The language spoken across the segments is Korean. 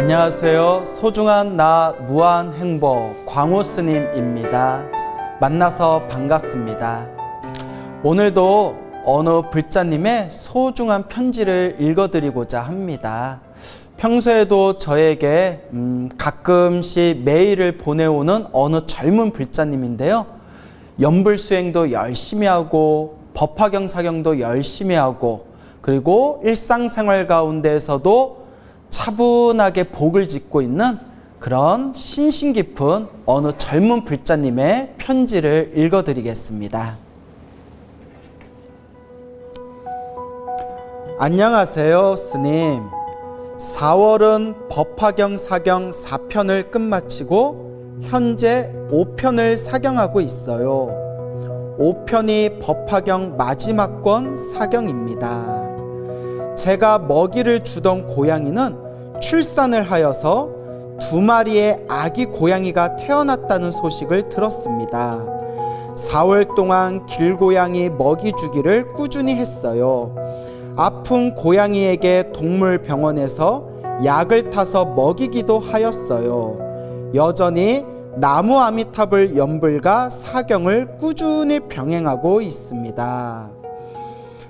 안녕하세요. 소중한 나 무한 행복 광호 스님입니다. 만나서 반갑습니다. 오늘도 어느 불자님의 소중한 편지를 읽어드리고자 합니다. 평소에도 저에게 가끔씩 메일을 보내오는 어느 젊은 불자님인데요. 연불 수행도 열심히 하고 법화경 사경도 열심히 하고 그리고 일상생활 가운데에서도 차분하게 복을 짓고 있는 그런 신심 깊은 어느 젊은 불자님의 편지를 읽어드리겠습니다. 안녕하세요, 스님. 4월은 법화경 사경 4편을 끝마치고 현재 5편을 사경하고 있어요. 5편이 법화경 마지막 권 사경입니다. 제가 먹이를 주던 고양이는 출산을 하여서 2마리의 아기 고양이가 태어났다는 소식을 들었습니다. 4월 동안 길고양이 먹이 주기를 꾸준히 했어요. 아픈 고양이에게 동물병원에서 약을 타서 먹이기도 하였어요. 여전히 나무 아미타불 연불과 사경을 꾸준히 병행하고 있습니다.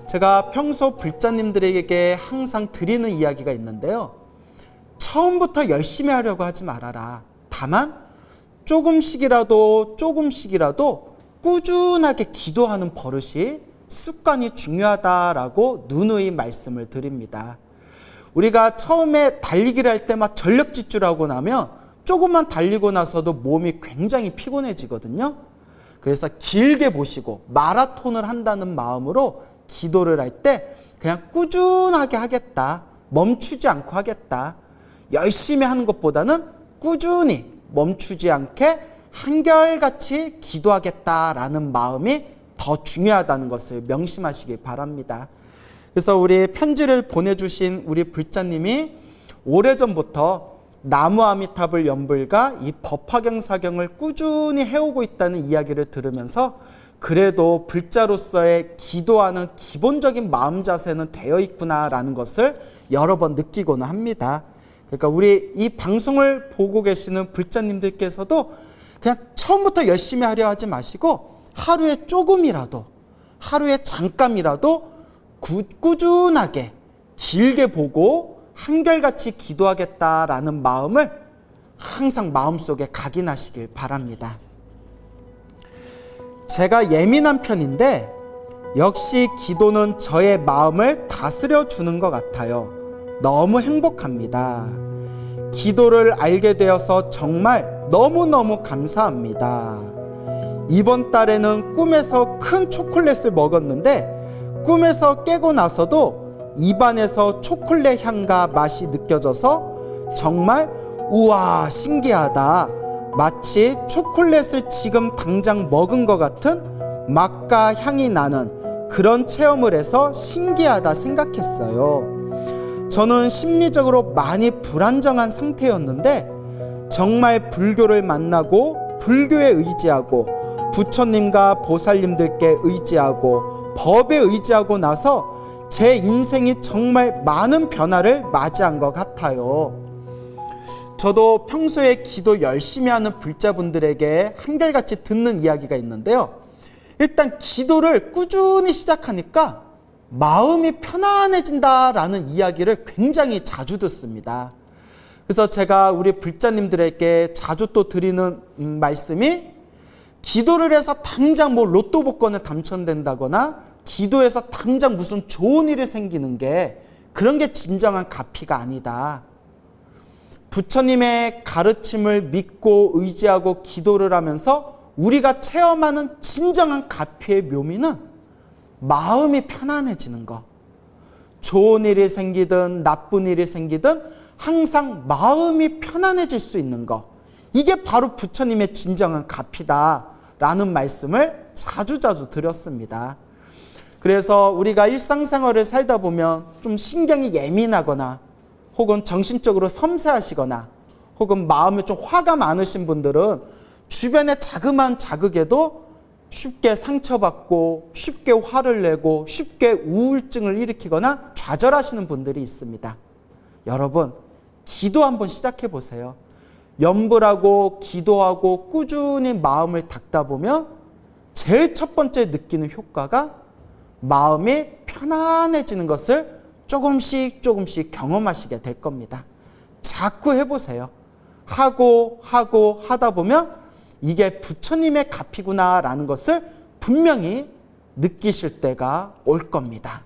제가 평소 불자님들에게 항상 드리는 이야기가 있는데요. 처음부터 열심히 하려고 하지 말아라. 다만 조금씩이라도 꾸준하게 기도하는 버릇이 습관이 중요하다라고 누누이 말씀을 드립니다. 우리가 처음에 달리기를 할 때 막 전력 질주하고 나면 조금만 달리고 나서도 몸이 굉장히 피곤해지거든요. 그래서 길게 보시고 마라톤을 한다는 마음으로 기도를 할 때 그냥 꾸준하게 하겠다. 멈추지 않고 하겠다. 열심히 하는 것보다는 꾸준히 멈추지 않게 한결같이 기도하겠다라는 마음이 더 중요하다는 것을 명심하시기 바랍니다. 그래서 우리 편지를 보내주신 우리 불자님이 오래전부터 나무 아미타불 연불과 이 법화경 사경을 꾸준히 해오고 있다는 이야기를 들으면서 그래도 불자로서의 기도하는 기본적인 마음 자세는 되어 있구나라는 것을 여러 번 느끼고는 합니다. 그러니까 우리 이 방송을 보고 계시는 불자님들께서도 그냥 처음부터 열심히 하려 하지 마시고 하루에 조금이라도, 하루에 잠깐이라도 꾸준하게 길게 보고 한결같이 기도하겠다라는 마음을 항상 마음속에 각인하시길 바랍니다. 제가 예민한 편인데 역시 기도는 저의 마음을 다스려 주는 것 같아요. 너무 행복합니다. 기도를 알게 되어서 정말 너무너무 감사합니다. 이번 달에는 꿈에서 큰 초콜릿을 먹었는데 꿈에서 깨고 나서도 입안에서 초콜릿 향과 맛이 느껴져서 정말 우와 신기하다. 마치 초콜릿을 지금 당장 먹은 것 같은 맛과 향이 나는 그런 체험을 해서 신기하다 생각했어요. 저는 심리적으로 많이 불안정한 상태였는데 정말 불교를 만나고 불교에 의지하고 부처님과 보살님들께 의지하고 법에 의지하고 나서 제 인생이 정말 많은 변화를 맞이한 것 같아요. 저도 평소에 기도 열심히 하는 불자분들에게 한결같이 듣는 이야기가 있는데요. 일단 기도를 꾸준히 시작하니까 마음이 편안해진다라는 이야기를 굉장히 자주 듣습니다. 그래서 제가 우리 불자님들에게 자주 또 드리는 말씀이 기도를 해서 당장 뭐 로또 복권에 당첨된다거나 기도해서 당장 무슨 좋은 일이 생기는 게 그런 게 진정한 가피가 아니다. 부처님의 가르침을 믿고 의지하고 기도를 하면서 우리가 체험하는 진정한 가피의 묘미는 마음이 편안해지는 것. 좋은 일이 생기든 나쁜 일이 생기든 항상 마음이 편안해질 수 있는 것. 이게 바로 부처님의 진정한 가피다라는 말씀을 자주자주 드렸습니다. 그래서 우리가 일상생활을 살다 보면 좀 신경이 예민하거나 혹은 정신적으로 섬세하시거나 혹은 마음에 좀 화가 많으신 분들은 주변의 자그마한 자극에도 쉽게 상처받고 쉽게 화를 내고 쉽게 우울증을 일으키거나 좌절하시는 분들이 있습니다. 여러분, 기도 한번 시작해 보세요. 염불하고 기도하고 꾸준히 마음을 닦다 보면 제일 첫 번째 느끼는 효과가 마음이 편안해지는 것을 조금씩 경험하시게 될 겁니다. 자꾸 해보세요. 하고 하다 보면 이게 부처님의 값이구나라는 것을 분명히 느끼실 때가 올 겁니다.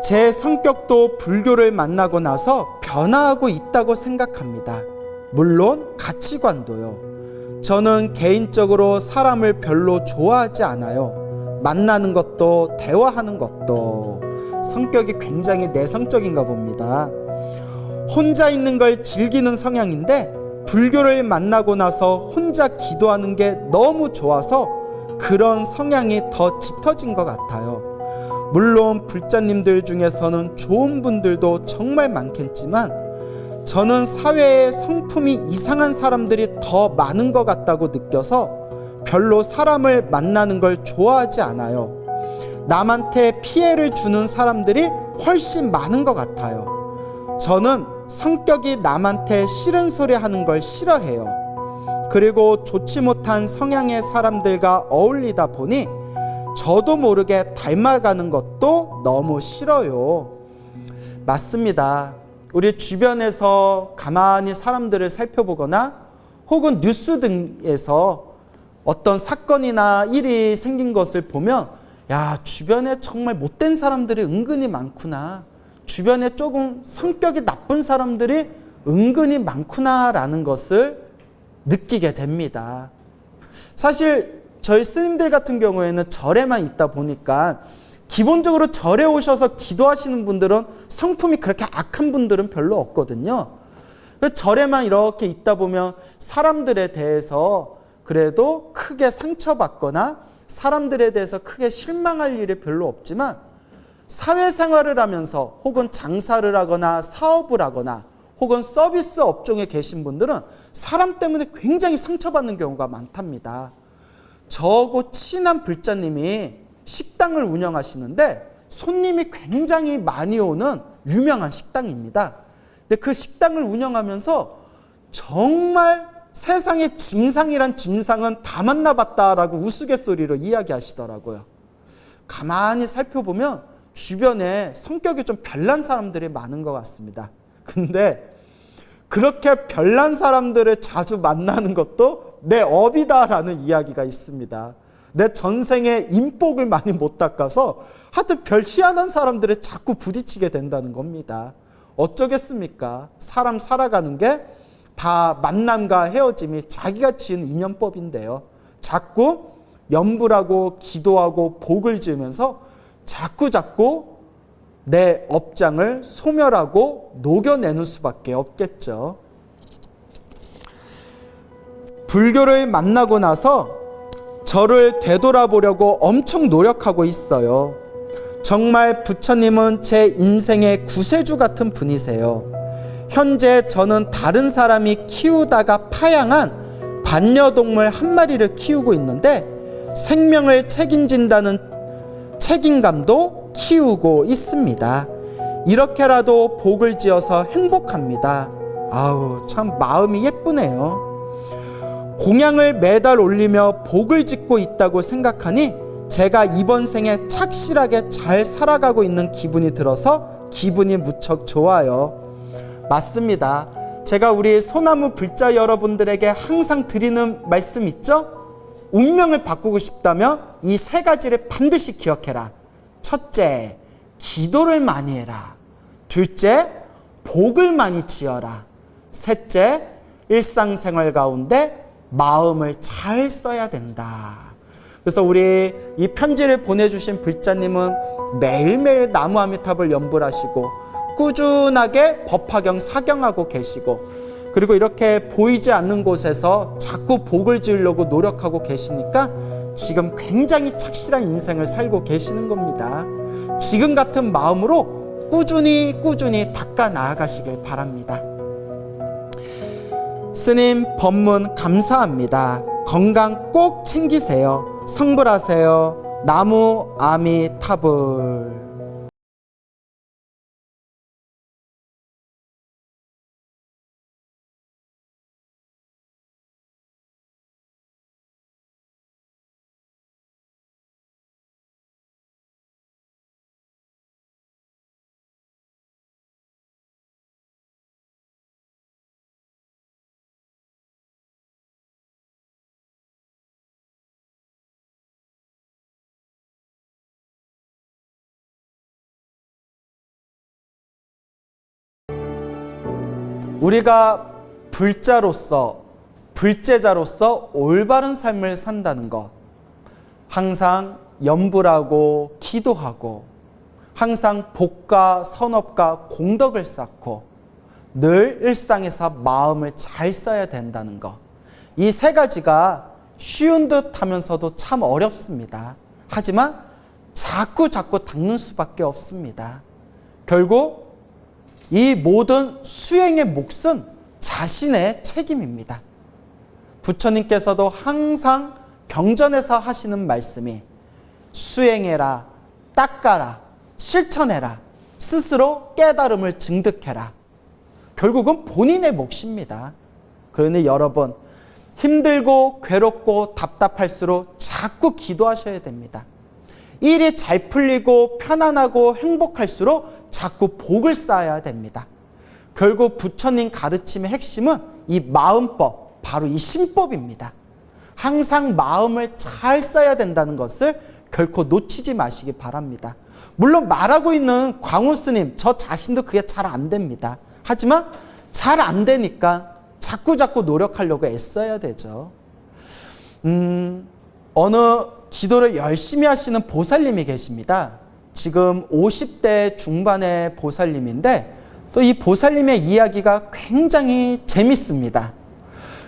제 성격도 불교를 만나고 나서 변화하고 있다고 생각합니다. 물론 가치관도요. 저는 개인적으로 사람을 별로 좋아하지 않아요. 만나는 것도 대화하는 것도. 성격이 굉장히 내성적인가 봅니다. 혼자 있는 걸 즐기는 성향인데 불교를 만나고 나서 혼자 기도하는 게 너무 좋아서 그런 성향이 더 짙어진 것 같아요. 물론 불자님들 중에서는 좋은 분들도 정말 많겠지만 저는 사회에 성품이 이상한 사람들이 더 많은 것 같다고 느껴서 별로 사람을 만나는 걸 좋아하지 않아요. 남한테 피해를 주는 사람들이 훨씬 많은 것 같아요. 저는 성격이 남한테 싫은 소리 하는 걸 싫어해요. 그리고 좋지 못한 성향의 사람들과 어울리다 보니 저도 모르게 닮아가는 것도 너무 싫어요. 맞습니다. 우리 주변에서 가만히 사람들을 살펴보거나 혹은 뉴스 등에서 어떤 사건이나 일이 생긴 것을 보면 야, 주변에 정말 못된 사람들이 은근히 많구나. 주변에 조금 성격이 나쁜 사람들이 은근히 많구나라는 것을 느끼게 됩니다. 사실 저희 스님들 같은 경우에는 절에만 있다 보니까 기본적으로 절에 오셔서 기도하시는 분들은 성품이 그렇게 악한 분들은 별로 없거든요. 절에만 이렇게 있다 보면 사람들에 대해서 그래도 크게 상처받거나 사람들에 대해서 크게 실망할 일이 별로 없지만 사회생활을 하면서 혹은 장사를 하거나 사업을 하거나 혹은 서비스 업종에 계신 분들은 사람 때문에 굉장히 상처받는 경우가 많답니다. 저하고 친한 불자님이 식당을 운영하시는데 손님이 굉장히 많이 오는 유명한 식당입니다. 근데 그 식당을 운영하면서 정말 세상에 진상이란 진상은 다 만나봤다라고 우스갯소리로 이야기하시더라고요. 가만히 살펴보면 주변에 성격이 좀 별난 사람들이 많은 것 같습니다. 근데 그렇게 별난 사람들을 자주 만나는 것도 내 업이다라는 이야기가 있습니다. 내 전생에 인복을 많이 못 닦아서 하여튼 별 희한한 사람들에 자꾸 부딪히게 된다는 겁니다. 어쩌겠습니까? 사람 살아가는 게 다 만남과 헤어짐이 자기가 지은 인연법인데요. 자꾸 염불하고 기도하고 복을 지으면서 자꾸 내 업장을 소멸하고 녹여내는 수밖에 없겠죠. 불교를 만나고 나서 저를 되돌아보려고 엄청 노력하고 있어요. 정말 부처님은 제 인생의 구세주 같은 분이세요. 현재 저는 다른 사람이 키우다가 파양한 반려동물 한 마리를 키우고 있는데 생명을 책임진다는 책임감도 키우고 있습니다. 이렇게라도 복을 지어서 행복합니다. 아우, 참 마음이 예쁘네요. 공양을 매달 올리며 복을 짓고 있다고 생각하니 제가 이번 생에 착실하게 잘 살아가고 있는 기분이 들어서 기분이 무척 좋아요. 맞습니다. 제가 우리 소나무 불자 여러분들에게 항상 드리는 말씀 있죠? 운명을 바꾸고 싶다면 이 세 가지를 반드시 기억해라. 첫째, 기도를 많이 해라. 둘째, 복을 많이 지어라. 셋째, 일상생활 가운데 마음을 잘 써야 된다. 그래서 우리 이 편지를 보내주신 불자님은 매일매일 나무 아미탑을 연불하시고 꾸준하게 법화경 사경하고 계시고 그리고 이렇게 보이지 않는 곳에서 자꾸 복을 지으려고 노력하고 계시니까 지금 굉장히 착실한 인생을 살고 계시는 겁니다. 지금 같은 마음으로 꾸준히 닦아 나아가시길 바랍니다. 스님 법문 감사합니다. 건강 꼭 챙기세요. 성불하세요. 나무 아미타불. 우리가 불제자로서 올바른 삶을 산다는 것, 항상 염불하고 기도하고 항상 복과 선업과 공덕을 쌓고 늘 일상에서 마음을 잘 써야 된다는 것, 이 세 가지가 쉬운 듯 하면서도 참 어렵습니다. 하지만 자꾸 닦는 수밖에 없습니다. 결국 이 모든 수행의 몫은 자신의 책임입니다. 부처님께서도 항상 경전에서 하시는 말씀이 수행해라, 닦아라, 실천해라, 스스로 깨달음을 증득해라. 결국은 본인의 몫입니다. 그러니 여러분, 힘들고 괴롭고 답답할수록 자꾸 기도하셔야 됩니다. 일이 잘 풀리고 편안하고 행복할수록 자꾸 복을 쌓아야 됩니다. 결국 부처님 가르침의 핵심은 이 마음법, 바로 이 신법입니다. 항상 마음을 잘 써야 된다는 것을 결코 놓치지 마시기 바랍니다. 물론 말하고 있는 광우 스님, 저 자신도 그게 잘 안 됩니다. 하지만 잘 안 되니까 자꾸 노력하려고 애써야 되죠. 어느 기도를 열심히 하시는 보살님이 계십니다. 지금 50대 중반의 보살님인데 또 이 보살님의 이야기가 굉장히 재밌습니다.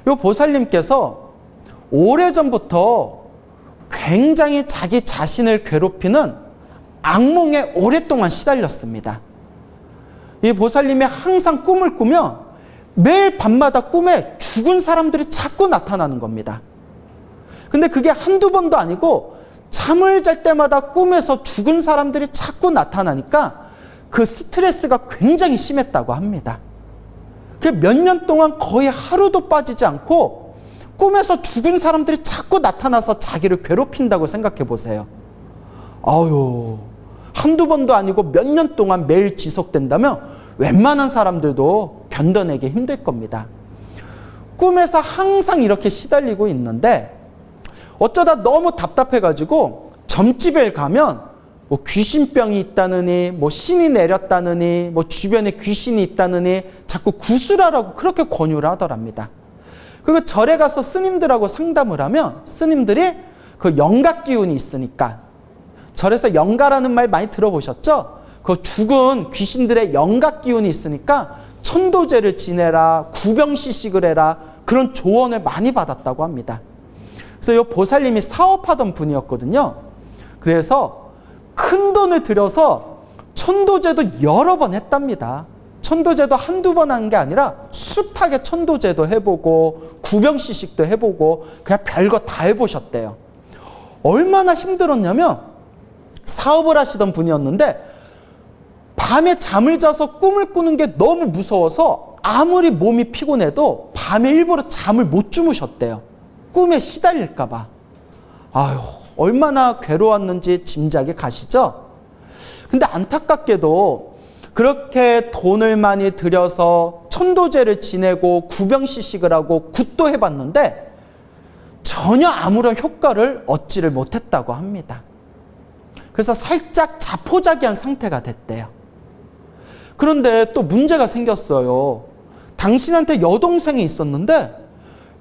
이 보살님께서 오래전부터 굉장히 자기 자신을 괴롭히는 악몽에 오랫동안 시달렸습니다. 이 보살님이 항상 꿈을 꾸며 매일 밤마다 꿈에 죽은 사람들이 자꾸 나타나는 겁니다. 근데 그게 한두 번도 아니고 잠을 잘 때마다 꿈에서 죽은 사람들이 자꾸 나타나니까 그 스트레스가 굉장히 심했다고 합니다. 그 몇 년 동안 거의 하루도 빠지지 않고 꿈에서 죽은 사람들이 자꾸 나타나서 자기를 괴롭힌다고 생각해 보세요. 아유, 한두 번도 아니고 몇 년 동안 매일 지속된다면 웬만한 사람들도 견뎌내기 힘들 겁니다. 꿈에서 항상 이렇게 시달리고 있는데 어쩌다 너무 답답해가지고 점집에 가면 뭐 귀신병이 있다느니 뭐 신이 내렸다느니 뭐 주변에 귀신이 있다느니 자꾸 구슬하라고 그렇게 권유를 하더랍니다. 그리고 절에 가서 스님들하고 상담을 하면 스님들이 그 영가 기운이 있으니까, 절에서 영가라는 말 많이 들어보셨죠? 그 죽은 귀신들의 영가 기운이 있으니까 천도제를 지내라, 구병시식을 해라, 그런 조언을 많이 받았다고 합니다. 그래서 이 보살님이 사업하던 분이었거든요. 그래서 큰 돈을 들여서 천도제도 여러 번 했답니다. 천도제도 한두 번 한 게 아니라 숱하게 천도제도 해보고 구병시식도 해보고 그냥 별거 다 해보셨대요. 얼마나 힘들었냐면 사업을 하시던 분이었는데 밤에 잠을 자서 꿈을 꾸는 게 너무 무서워서 아무리 몸이 피곤해도 밤에 일부러 잠을 못 주무셨대요. 꿈에 시달릴까 봐. 아유, 얼마나 괴로웠는지 짐작이 가시죠? 근데 안타깝게도 그렇게 돈을 많이 들여서 천도제를 지내고 구병시식을 하고 굿도 해봤는데 전혀 아무런 효과를 얻지를 못했다고 합니다. 그래서 살짝 자포자기한 상태가 됐대요. 그런데 또 문제가 생겼어요. 당신한테 여동생이 있었는데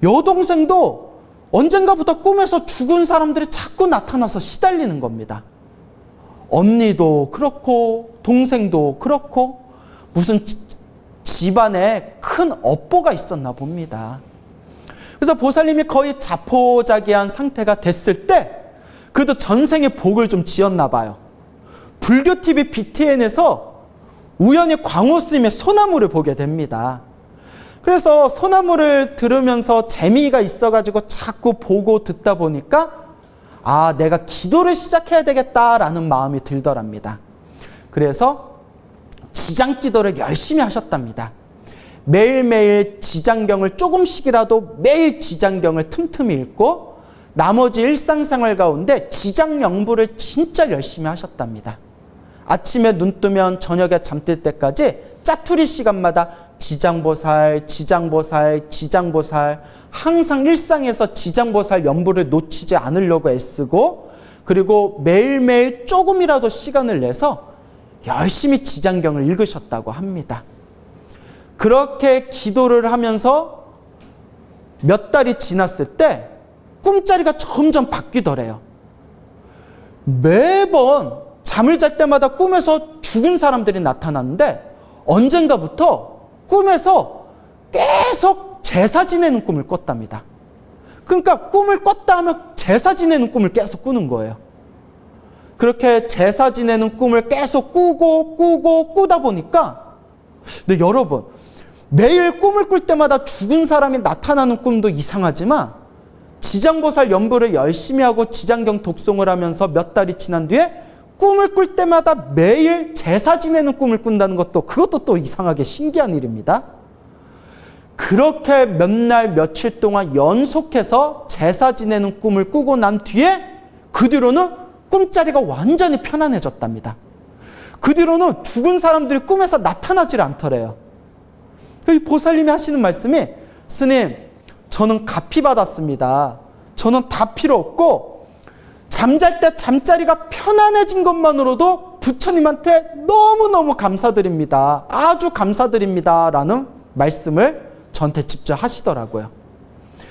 여동생도 언젠가부터 꿈에서 죽은 사람들이 자꾸 나타나서 시달리는 겁니다. 언니도 그렇고 동생도 그렇고 무슨 집안에 큰 업보가 있었나 봅니다. 그래서 보살님이 거의 자포자기한 상태가 됐을 때 그래도 전생에 복을 좀 지었나 봐요. 불교TV BTN에서 우연히 광호 스님의 소나무를 보게 됩니다. 그래서 소나무를 들으면서 재미가 있어가지고 자꾸 보고 듣다 보니까 아, 내가 기도를 시작해야 되겠다라는 마음이 들더랍니다. 그래서 지장기도를 열심히 하셨답니다. 매일매일 지장경을 조금씩이라도 매일 지장경을 틈틈이 읽고 나머지 일상생활 가운데 지장명부를 진짜 열심히 하셨답니다. 아침에 눈 뜨면 저녁에 잠들 때까지 짜투리 시간마다 지장보살, 지장보살, 지장보살, 항상 일상에서 지장보살 연부를 놓치지 않으려고 애쓰고 그리고 매일매일 조금이라도 시간을 내서 열심히 지장경을 읽으셨다고 합니다. 그렇게 기도를 하면서 몇 달이 지났을 때 꿈자리가 점점 바뀌더래요. 매번 잠을 잘 때마다 꿈에서 죽은 사람들이 나타났는데 언젠가부터 꿈에서 계속 제사 지내는 꿈을 꿨답니다. 그러니까 꿈을 꿨다 하면 제사 지내는 꿈을 계속 꾸는 거예요. 그렇게 제사 지내는 꿈을 계속 꾸다 보니까, 근데 여러분, 매일 꿈을 꿀 때마다 죽은 사람이 나타나는 꿈도 이상하지만 지장보살 연부를 열심히 하고 지장경 독송을 하면서 몇 달이 지난 뒤에 꿈을 꿀 때마다 매일 제사 지내는 꿈을 꾼다는 것도, 그것도 또 이상하게 신기한 일입니다. 그렇게 몇 날 며칠 동안 연속해서 제사 지내는 꿈을 꾸고 난 뒤에 그 뒤로는 꿈자리가 완전히 편안해졌답니다. 그 뒤로는 죽은 사람들이 꿈에서 나타나질 않더래요. 이 보살님이 하시는 말씀이, 스님, 저는 갚이 받았습니다. 저는 다 필요 없고 잠잘 때 잠자리가 편안해진 것만으로도 부처님한테 너무너무 감사드립니다. 아주 감사드립니다. 라는 말씀을 저한테 직접 하시더라고요.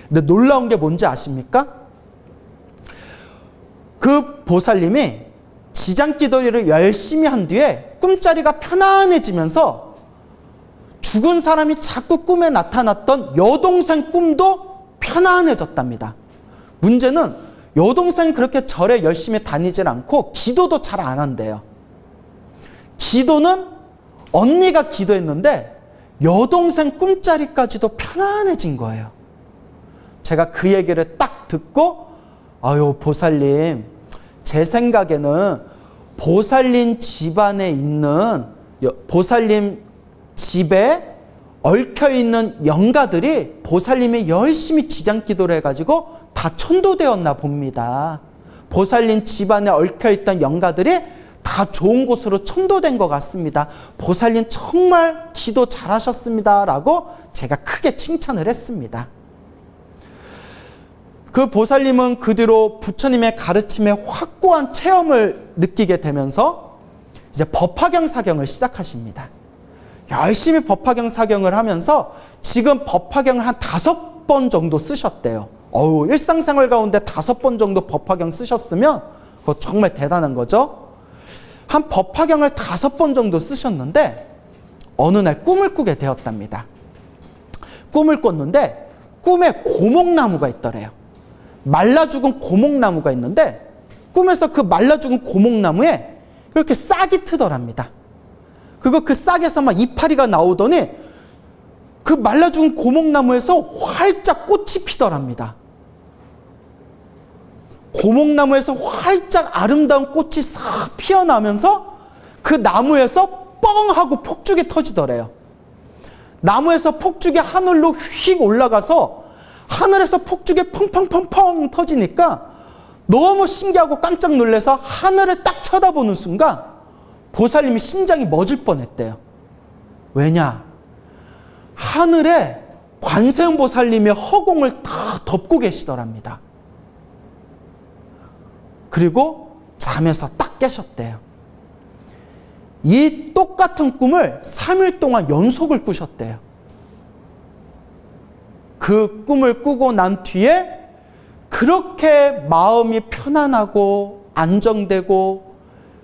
근데 놀라운 게 뭔지 아십니까? 그 보살님이 지장기도리를 열심히 한 뒤에 꿈자리가 편안해지면서 죽은 사람이 자꾸 꿈에 나타났던 여동생 꿈도 편안해졌답니다. 문제는 여동생 그렇게 절에 열심히 다니질 않고 기도도 잘 안 한대요. 기도는 언니가 기도했는데 여동생 꿈자리까지도 편안해진 거예요. 제가 그 얘기를 딱 듣고, 아유, 보살님, 제 생각에는 보살님 집안에 있는, 보살님 집에 얽혀있는 영가들이 보살님이 열심히 지장기도를 해가지고 다 천도되었나 봅니다. 보살님 집안에 얽혀있던 영가들이 다 좋은 곳으로 천도된 것 같습니다. 보살님 정말 기도 잘하셨습니다. 라고 제가 크게 칭찬을 했습니다. 그 보살님은 그 뒤로 부처님의 가르침에 확고한 체험을 느끼게 되면서 이제 법화경 사경을 시작하십니다. 열심히 법화경 사경을 하면서 지금 법화경을 한 5번 정도 쓰셨대요. 일상생활 가운데 5번 정도 법화경 쓰셨으면 그거 정말 대단한 거죠. 한 법화경을 5번 정도 쓰셨는데 어느 날 꿈을 꾸게 되었답니다. 꿈을 꿨는데 꿈에 고목나무가 있더래요. 말라 죽은 고목나무가 있는데 꿈에서 그 말라 죽은 고목나무에 이렇게 싹이 트더랍니다. 그 싹에서 막 이파리가 나오더니 그 말라 죽은 고목나무에서 활짝 꽃이 피더랍니다. 고목나무에서 활짝 아름다운 꽃이 싹 피어나면서 그 나무에서 뻥 하고 폭죽이 터지더래요. 나무에서 폭죽이 하늘로 휙 올라가서 하늘에서 폭죽이 펑펑펑펑 터지니까 너무 신기하고 깜짝 놀라서 하늘을 딱 쳐다보는 순간 보살님이 심장이 멎을 뻔했대요. 왜냐? 하늘에 관세음보살님의 허공을 다 덮고 계시더랍니다. 그리고 잠에서 딱 깨셨대요. 이 똑같은 꿈을 3일 동안 연속을 꾸셨대요. 그 꿈을 꾸고 난 뒤에 그렇게 마음이 편안하고 안정되고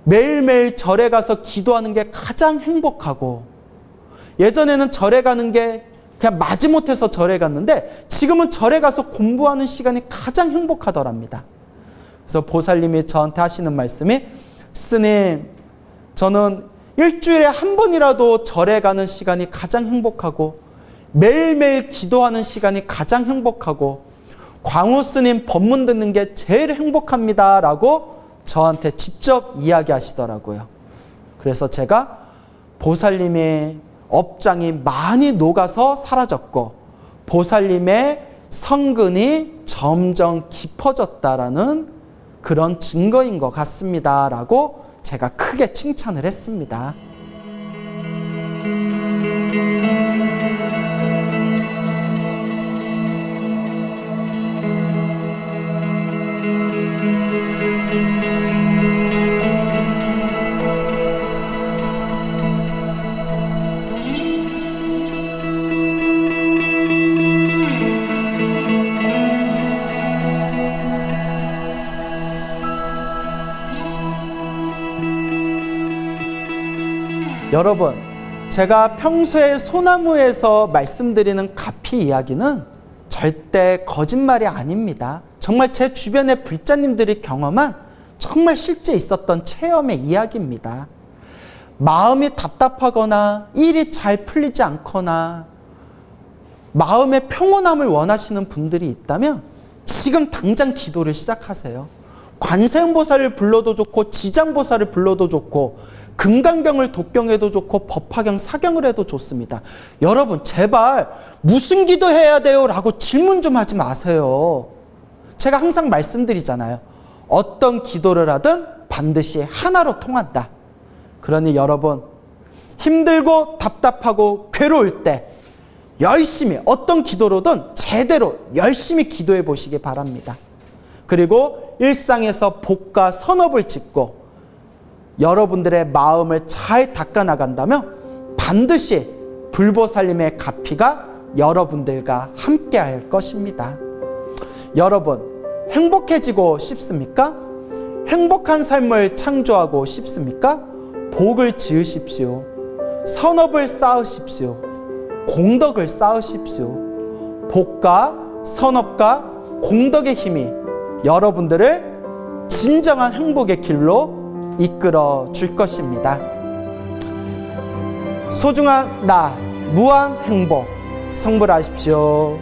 매일매일 절에 가서 기도하는 게 가장 행복하고, 예전에는 절에 가는 게 그냥 마지못해서 절에 갔는데 지금은 절에 가서 공부하는 시간이 가장 행복하더랍니다. 그래서 보살님이 저한테 하시는 말씀이, 스님, 저는 일주일에 한 번이라도 절에 가는 시간이 가장 행복하고 매일매일 기도하는 시간이 가장 행복하고 광우 스님 법문 듣는 게 제일 행복합니다. 라고 저한테 직접 이야기하시더라고요. 그래서 제가 보살님의 업장이 많이 녹아서 사라졌고 보살님의 성근이 점점 깊어졌다라는 그런 증거인 것 같습니다. 라고 제가 크게 칭찬을 했습니다. 여러분, 제가 평소에 소나무에서 말씀드리는 가피 이야기는 절대 거짓말이 아닙니다. 정말 제 주변의 불자님들이 경험한 정말 실제 있었던 체험의 이야기입니다. 마음이 답답하거나 일이 잘 풀리지 않거나 마음의 평온함을 원하시는 분들이 있다면 지금 당장 기도를 시작하세요. 관세음보살을 불러도 좋고 지장보살을 불러도 좋고 금강경을 독경해도 좋고 법화경 사경을 해도 좋습니다. 여러분 제발 무슨 기도해야 돼요? 라고 질문 좀 하지 마세요. 제가 항상 말씀드리잖아요. 어떤 기도를 하든 반드시 하나로 통한다. 그러니 여러분 힘들고 답답하고 괴로울 때 열심히 어떤 기도로든 제대로 열심히 기도해 보시기 바랍니다. 그리고 일상에서 복과 선업을 짓고 여러분들의 마음을 잘 닦아나간다면 반드시 불보살님의 가피가 여러분들과 함께 할 것입니다. 여러분 행복해지고 싶습니까? 행복한 삶을 창조하고 싶습니까? 복을 지으십시오. 선업을 쌓으십시오. 공덕을 쌓으십시오. 복과 선업과 공덕의 힘이 여러분들을 진정한 행복의 길로 이끌어 줄 것입니다. 소중한 나, 무한 행복 성불하십시오.